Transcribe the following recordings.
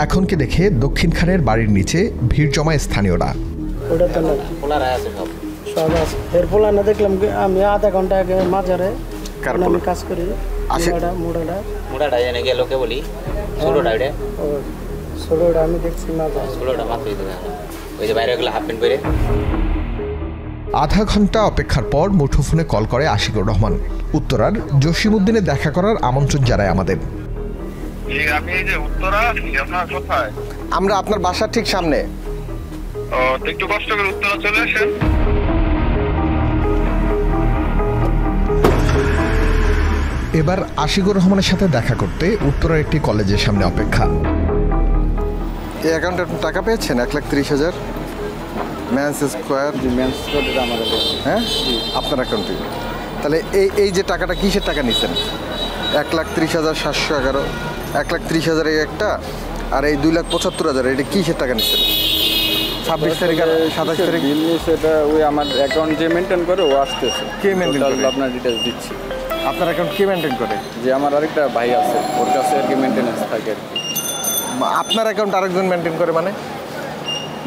এখনকে দেখে দক্ষিণ খানের বাড়ির নিচে ভিড় জমায় স্থানীয়রা। ওটা তো সব আছে এরপোলা না দেখলাম আমি আধা ঘন্টা আগে মাজারে আমি কাজ করি মুড়াটা এনে গেল কে বলি ছোটটা আমি দেখছি মাজারে ওই যে বাইরে গেলে হাফ প্যান্ট পরে। আধা ঘন্টা অপেক্ষার পর মুঠোফোনে কল করে আশিকুর রহমান। উত্তরার জসিমউদ্দিনে দেখা করার আমন্ত্রণ জানায় আমাদের। আমরা আপনার বাসার ঠিক সামনে। একটু কষ্ট করে উত্তরা চলে আসেন। এবার আশিকুর রহমানের সাথে দেখা করতে উত্তরার একটি কলেজের সামনে অপেক্ষা। এই অ্যাকাউন্টে আপনি টাকা পেয়েছেন 1,30,000 ম্যান্স স্কোয়ার। হ্যাঁ আপনার অ্যাকাউন্টে। তাহলে এই যে টাকাটা কিসের টাকা নিচ্ছেন? 1,30,711, 1,30,000 এই একটা, আর এই 2,75,000 এটা কিসের টাকা নিচ্ছেন? 26 তারিখ আর 27 তারিখ সেটা ওই আমার অ্যাকাউন্ট যে মেনটেন করে ও আসতেছে। কে মেনটেন করে? আপনার ডিটেলস দিচ্ছি। আপনার অ্যাকাউন্ট কে মেনটেন করে? যে আমার আরেকটা ভাই আছে, ওর কাছে আর কি মেনটেন্যান্স থাকে আর কি। আপনার অ্যাকাউন্ট আরেকজন মেনটেন করে মানে?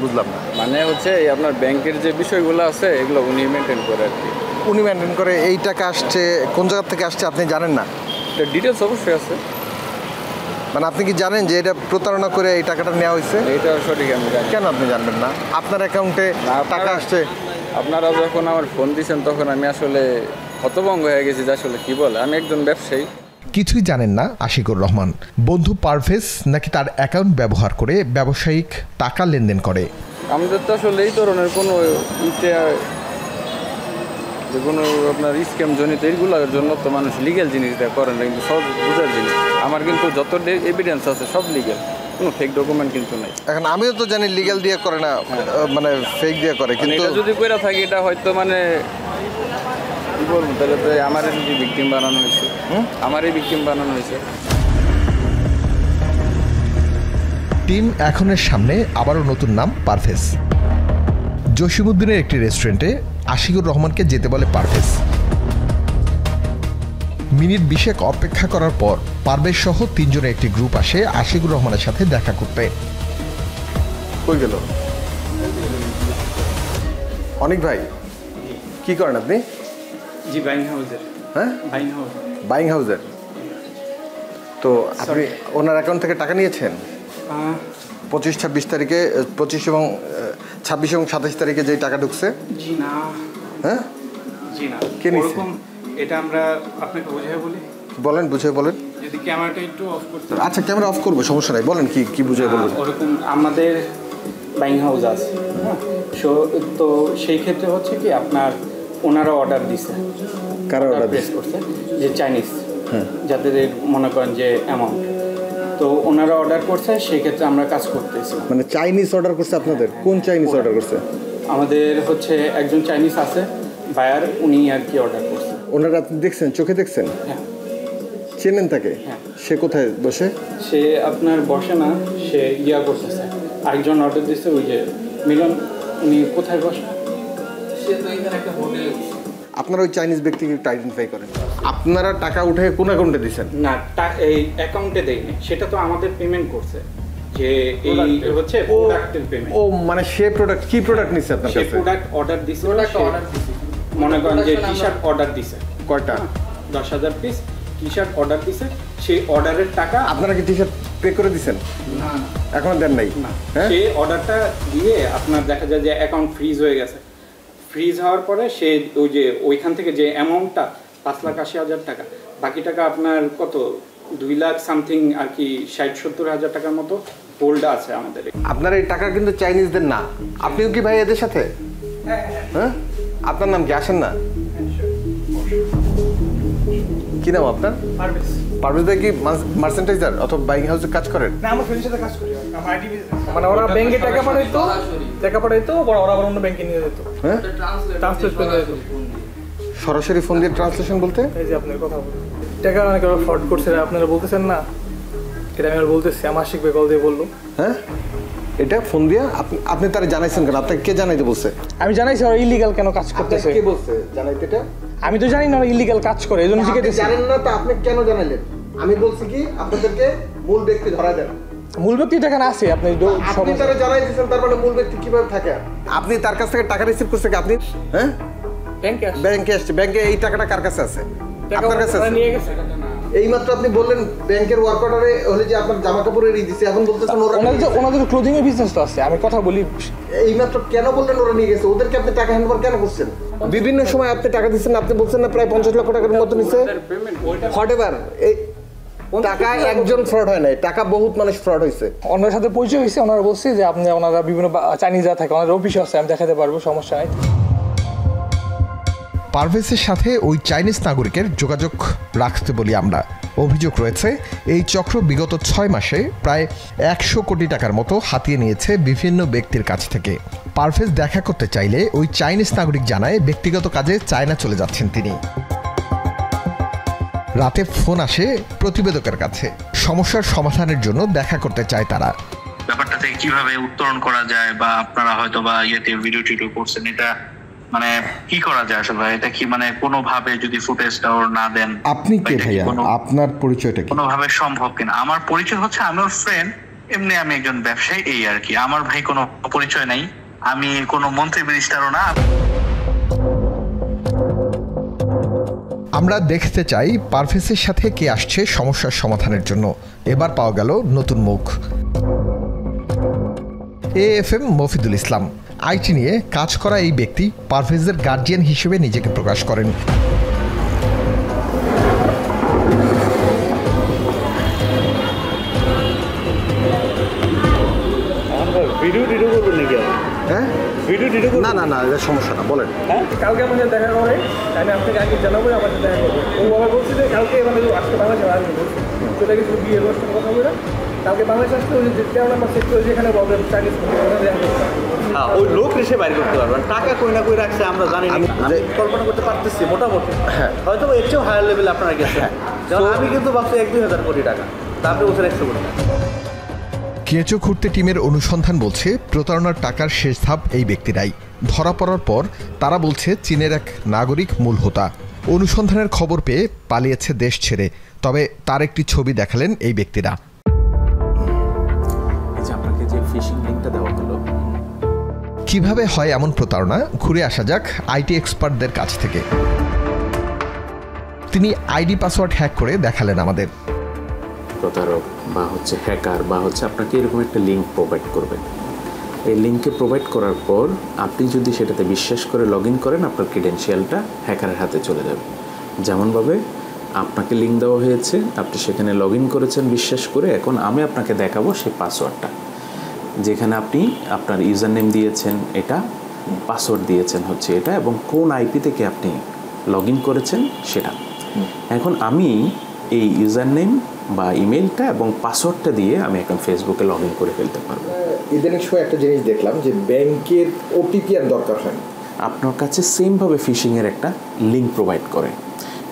বুঝলাম না। মানে হচ্ছে এই আপনার ব্যাংকের যে বিষয়গুলো আছে এগুলো উনি মেনটেন করে আর কি। উনি মেনটেন করে। এই টাকা আসছে কোন জায়গা থেকে আসছে আপনি জানেন না? এটা ডিটেলস অবশ্যই আছে। মানে আপনি কি জানেন যে এটা প্রতারণা করে এই টাকাটা নেওয়া হয়েছে? এটা সঠিক আমি জানি। কেন আপনি জানবেন না? আপনার অ্যাকাউন্টে টাকা আসছে। আপনারা যখন আমার ফোন দিয়েছেন তখন আমি আসলে হতভম্ব হয়ে গেছি যে আসলে কি বলে। আমি একজন ব্যবসায়ী। কিছুই জানেন না আশিকুর রহমান। বন্ধু পারভেজ নাকি তার অ্যাকাউন্ট ব্যবহার করে ব্যবসায়িক টাকা লেনদেন করে। আমাদের তো আসলে এই ধরনের কোনো যে কোনো আপনার স্ক্যাম জনিত এইগুলোর জন্য তো মানুষ লিগ্যাল জিনিসটা করেন না, কিন্তু সব বোঝার জিনিস। আমার কিন্তু যত এভিডেন্স আছে সব লিগ্যাল, কোনো ফেক ডকুমেন্ট কিন্তু নাই। এখন আমিও তো জানি লিগ্যাল দিয়ে করে না, মানে ফেক দিয়ে করে। কিন্তু এটা যদি করে থাকি এটা হয়তো মানে কি বলবো, তাহলে তো আমারই যদি ভিকটিম বানানো হয়েছে, আমারই ভিকটিম বানানো হয়েছে। টিম এখনের সামনে আবারও নতুন নাম পারভেজ। জসিমউদ্দিনের একটি রেস্টুরেন্টে আশিকুর রহমানকে যেতে বলে পারভেজ। মিনিট 20 অপেক্ষা করার পর পারভেজ সহ 3 জনের একটি গ্রুপ আসে আশিকুর রহমানের সাথে দেখা করতে। কই গেল অনেক ভাই? কি করেন আপনি? জি বাইং হাউসের। হ্যাঁ বাইং হাউসের। তো আপনি ওনার অ্যাকাউন্ট থেকে টাকা নিয়েছেন 25-26 তারিখে, 25 এবং 26 এবং 27 তারিখে যে টাকা ঢুকছে? জি না। হ্যাঁ জি না। কে নিছে? এটা আমরা আপনাকে বুঝিয়ে বলি। বলেন, বুঝিয়ে বলেন। যদি ক্যামেরাটা একটু অফ করতে। আচ্ছা ক্যামেরা অফ করবো, সমস্যা নাই, বলেন কি বুঝিয়ে বলবেন। ওরকম আমাদের বাইং হাউস আছে, হ্যাঁ। তো সেই ক্ষেত্রে হচ্ছে কি আপনার ওনারা অর্ডার দিছে। কারা অর্ডার প্রেস করছে? যে চাইনিজ, যাদের মনে করেন যে অ্যামাউন্ট, তো ওনারা অর্ডার করছে, সেই ক্ষেত্রে আমরা কাজ করতেছি। মানে চাইনিজ অর্ডার করছে আপনাদের? কোন চাইনিজ অর্ডার করছে? আমাদের হচ্ছে একজন চাইনিজ আছে বায়ার, উনি আর কি অর্ডার করছে। ওনারা আপনি দেখছেন, চোখে দেখছেন? হ্যাঁ। চেনেন তাকে? হ্যাঁ। সে কোথায় বসে? সে আপনার বসে না, সে ইয়া করতেছে। আরেকজন অর্ডার দিচ্ছে, ওই যে মিলন, উনি কোথায় বসে? সে তো এখানে একটা হোটেলে। আপনারা ওই চাইনিজ ব্যক্তিকে একটু আইডেন্টিফাই করেন। আপনারা টাকা উঠে কোন অ্যাকাউন্টে দিচ্ছেন? না, এই অ্যাকাউন্টে দেয়নি, সেটা তো আমাদের পেমেন্ট করছে। যে এই হচ্ছে প্রোডাক্টের পেমেন্ট। ও মানে সে প্রোডাক্ট, কি প্রোডাক্ট নিছে আপনার কাছে? প্রোডাক্ট অর্ডার দিছে। মনে করেন যে টি-শার্ট অর্ডার দিছে। কয়টা? 10,000 পিস টি-শার্ট অর্ডার দিছে। সেই অর্ডারের টাকা আপনারা কি টি-শার্ট পে করে দিছেন? না, এখনো দেন নাই? না। সেই অর্ডারটা দিয়ে আপনার দেখা যায় যে অ্যাকাউন্ট ফ্রিজ হয়ে গেছে। ফ্রিজ হওয়ার পরে সে ওই যে ওইখান থেকে যে অ্যামাউন্টটা 5,80,000 টাকা, বাকি টাকা আপনার কত 2 লাখ সামথিং আর কি, 60-70 হাজার টাকার মতো হোল্ড আছে আমাদের। আপনার এই টাকা কিন্তু চাইনিজদের না। আপনিও কি ভাই এদের সাথে? হ্যাঁ। আপনার নাম কি? আসেন না। কি নাম আপনার? পারভেজ। পারভেজ ভাই কি মার্চেন্টাইজার অথবা বাইং হাউসে কাজ করেন? না, আমার ফ্রেন্ডের সাথে কাজ করি। আমার আইটি বিজনেস। মানে ওরা ব্যাংকে টাকা পাঠাইতো, ওরা আবার অন্য ব্যাংকে নিয়ে যেত। হ্যাঁ, ট্রান্সলেট করে দিত। সরাসরি ফোন দিয়ে ট্রান্সলেশন বলতে? এই যে আপনার কথা বলুন, টাকা অনেক ফ্রড করছে, আপনারা বলতেছেন না? এটা আমি আর বলতেছি, আমার আশিক ভাই কল দিয়ে বললো। হ্যাঁ, এটা ফোন দিয়ে আপনি তারা জানাইছেন কেন? আপনাকে কে জানাইতে বলছে? আমি জানাইছি ওরা ইলিগাল কেন কাজ করতেছে। কে বলছে জানাইতে? এটা আমি তো জানি না ওরা ইলিগাল কাজ করে, এজন্য জিজ্ঞেস। জানেন না তো আপনি কেন জানাইলেন? আমি বলছি কি আপনাদেরকে মূল ব্যক্তি ধরা দেন। মূল ব্যক্তি এখানে আছে, আপনি আপনি তারা জানাই দিয়েছেন, তার মানে মূল ব্যক্তি কিভাবে থাকে? আপনি তার কাছ থেকে টাকা রিসিভ করছে কি আপনি? হ্যাঁ, ব্যাংকে আসছে। ব্যাংকে এই টাকাটা কার কাছে আছে? আপনার কাছে আছে। এইমাত্র আপনি বললেন ব্যাংকের ওয়ার্ক অর্ডারে হলে যে আপনার জামা কাপড়ের দিচ্ছে, এখন বলতেছেন ওনাদের ক্লোদিং এর বিজনেস তো আছে। আমি কথা বলি, এইমাত্র কেন বললেন ওরা নিয়ে গেছে? ওদেরকে আপনি টাকা হ্যান্ডওভার কেন করছেন? বিভিন্ন সময় আপনি টাকা দিচ্ছেন, আপনি বলছেন না প্রায় 50 লক্ষ টাকার মতো নিচ্ছে। হোয়াটএভার, এই টাকা একজন ফ্রড হয় নাই, টাকা বহুত মানুষ ফ্রড হয়েছে। ওনার সাথে পরিচয় হয়েছে, ওনারা বলছে যে আপনি ওনারা বিভিন্ন চাইনিজরা থাকে, ওনার অফিসে আছে, আমি দেখাতে পারবো, সমস্যা নাই। পারভেজের সাথে ওই চাইনিজ নাগরিকের যোগাযোগ রাখতে বলি আমরা। অভিযোগ রয়েছে এই চক্র বিগত 6 মাসে প্রায় 100 কোটি টাকার মতো হাতিয়ে নিয়েছে বিভিন্ন ব্যক্তির কাছ থেকে। পারভেজ দেখা করতে চাইলে ওই চাইনিজ নাগরিক জানায় ব্যক্তিগত কাজে চায়না চলে যাচ্ছেন তিনি। রাতে ফোন আসে প্রতিবেদকের কাছে, সমস্যার সমাধানের জন্য দেখা করতে চায় তারা। ব্যাপারটা থেকে কিভাবে উত্তরণ করা যায়, বা আপনারা হয়তো বা ইয়েতে ভিডিও টিডিও করছেন, এটা মানে কি করা যায় আসলে? এটা কি মানে কোনোভাবে যদি ফুটেজটা ওর না দেন? আপনি কে ভাইয়া, আপনার পরিচয়টা কি? কোনোভাবে সম্ভব কিনা? আমার পরিচয় হচ্ছে আমি ওর ফ্রেন্ড, এমনি আমি একজন ব্যবসায়ী, এই আর কি। আমার ভাই কোনো পরিচয় নাই, আমি কোনো মন্ত্রী মিনিস্টারও না। আমরা দেখতে চাই পারভেজের সাথে কে আসছে সমস্যার সমাধানের জন্য। এবার পাওয়া গেল নতুন মুখ। AFM মফিদুল ইসলাম আইটি নিয়ে কাজ করা এই ব্যক্তি পারভেজের গার্জিয়ান হিসেবে নিজেকে প্রকাশ করেন। না না না, এটা সমস্যা না, বলেন। কালকে আমাদের দেখা করে, আমি আপনাকে আগে জানাবো, আমাদের দেখা করবো। ও বাবা বলছে যে কালকে মানে আসতে বাংলাদেশে আসবে, চলে গেছিল বিয়ে অনুষ্ঠান কথা বলে, কালকে বাংলাদেশ আসতে ওই যে কেমন আমার সেট করে যেখানে বলবেন চাইনিজ ওই লোক এসে বাইর করতে পারবেন। টাকা কই না কই রাখছে আমরা জানি না, আমি কল্পনা করতে পারতেছি মোটামুটি। হয়তো এর চেয়েও হায়ার লেভেলে আপনারা গেছেন। যেমন আমি কিন্তু ভাবছি 1-2 হাজার কোটি টাকা, তারপরে বছর 100 কোটি টাকা। কেঁচো খুঁড়তে টিমের অনুসন্ধান বলছে প্রতারণার টাকার শেষ ধাপ এই ব্যক্তিরাই। ধরা পড়ার পর তারা বলছে চীনের এক নাগরিক মূল হোতা। অনুসন্ধানের খবর পেয়ে পালিয়েছে দেশ ছেড়ে। তবে তার একটি ছবি দেখালেন এই ব্যক্তিরা। আপনাকে যে ফিশিং লিংকটা দেওয়া হলো, কিভাবে হয় এমন প্রতারণা ঘুরে আসা যাক আইটি এক্সপার্টদের কাছ থেকে। তিনি আইডি পাসওয়ার্ড হ্যাক করে দেখালেন আমাদের। প্রতারক বা হচ্ছে হ্যাকার বা হচ্ছে আপনাকে এরকম একটা লিঙ্ক প্রোভাইড করবেন। এই লিঙ্কে প্রোভাইড করার পর আপনি যদি সেটাতে বিশ্বাস করে লগ ইন করেন, আপনার ক্রিডেন্সিয়ালটা হ্যাকারের হাতে চলে যাবে। যেমনভাবে আপনাকে লিঙ্ক দেওয়া হয়েছে, আপনি সেখানে লগ ইন করেছেন বিশ্বাস করে, এখন আমি আপনাকে দেখাবো সেই পাসওয়ার্ডটা, যেখানে আপনি আপনার ইউজার নেম দিয়েছেন এটা, পাসওয়ার্ড দিয়েছেন হচ্ছে এটা, এবং কোন আইপি থেকে আপনি লগ ইন করেছেন সেটা। এখন আমি এই ইউজার নেম বা ইমেলটা এবং পাসওয়ার্ডটা দিয়ে আমি এখন ফেসবুকে লগ ইন করে ফেলতে পারবো। ইদানিং সময় একটা জিনিস দেখলাম যে ব্যাংকের ওটিপি আর দরকার হয়, আপনার কাছে সেমভাবে ফিশিংয়ের একটা লিঙ্ক প্রোভাইড করে।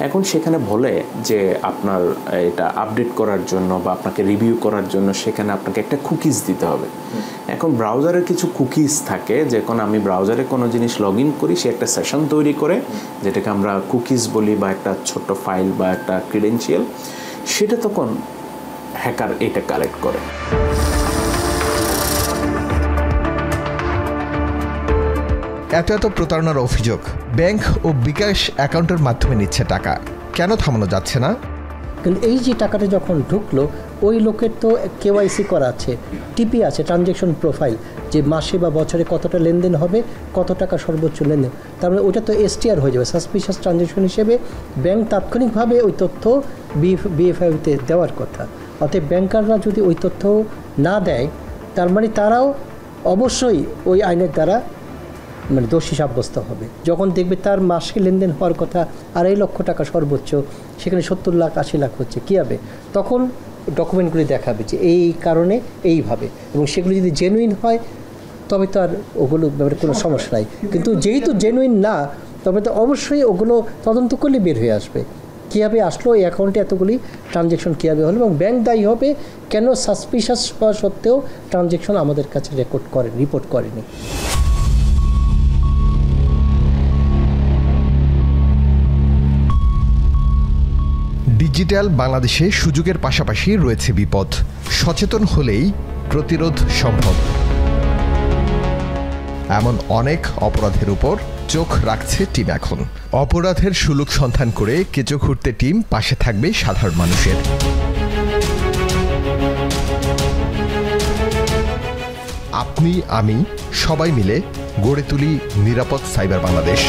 এখন সেখানে বলে যে আপনার এটা আপডেট করার জন্য বা আপনাকে রিভিউ করার জন্য সেখানে আপনাকে একটা কুকিজ দিতে হবে। এখন ব্রাউজারের কিছু কুকিজ থাকে, যখন আমি ব্রাউজারে কোনো জিনিস লগ ইন করি, সে একটা সেশন তৈরি করে, যেটাকে আমরা কুকিজ বলি, বা একটা ছোট্ট ফাইল বা একটা ক্রিডেন্সিয়াল, সেটা তখন হ্যাকার এটা কালেক্ট করে। এত এত প্রতারণার অভিযোগ, ব্যাংক ও বিকাশ অ্যাকাউন্টের মাধ্যমে নিচ্ছে টাকা, কেন থামানো যাচ্ছে না? কিন্তু এই যে টাকাটা যখন ঢুকলো, ওই লোকের তো KYC করা আছে, টিপি আছে, ট্রানজ্যাকশন প্রোফাইল, যে মাসে বা বছরে কতটা লেনদেন হবে, কত টাকা সর্বোচ্চ লেনদেন, তার মানে ওটা তো STR হয়ে যাবে, সাসপিশিয়াস ট্রানজ্যাকশন হিসেবে ব্যাংক তাৎক্ষণিকভাবে ওই তথ্য BFIতে দেওয়ার কথা। অতএব ব্যাংকাররা যদি ওই তথ্য না দেয়, তার মানে তারাও অবশ্যই ওই আইনের দ্বারা মানে দোষী সাব্যস্ত হবে। যখন দেখবে তার মাসে লেনদেন হওয়ার কথা 2.5 লক্ষ টাকা সর্বোচ্চ, সেখানে 70 লাখ 80 লাখ হচ্ছে, কী হবে? তখন ডকুমেন্টগুলি দেখাবে যে এই কারণে এইভাবে, এবং সেগুলো যদি জেনুইন হয় তবে তো আর ওগুলো ব্যাপারে কোনো সমস্যা নাই। কিন্তু যেহেতু জেনুইন না, তবে তো অবশ্যই ওগুলো তদন্ত করলে বের হয়ে আসবে কীভাবে আসলো এই অ্যাকাউন্টে এতগুলি ট্রানজ্যাকশন কীভাবে হলো, এবং ব্যাংক দায়ী হবে কেন সাসপিশাস হওয়া সত্ত্বেও ট্রানজ্যাকশন আমাদের কাছে রিপোর্ট করেনি। ডিজিটাল বাংলাদেশে সুযোগের পাশাপাশি রয়েছে বিপদ। সচেতন হলেই প্রতিরোধ সম্ভব। এমন অনেক অপরাধের উপর চোখ রাখছে টিম এখন। অপরাধের সুলুক সন্ধান করে কেঁচো খুঁড়তে টিম পাশে থাকবে সাধারণ মানুষের। আপনি আমি সবাই মিলে গড়ে তুলি নিরাপদ সাইবার বাংলাদেশ।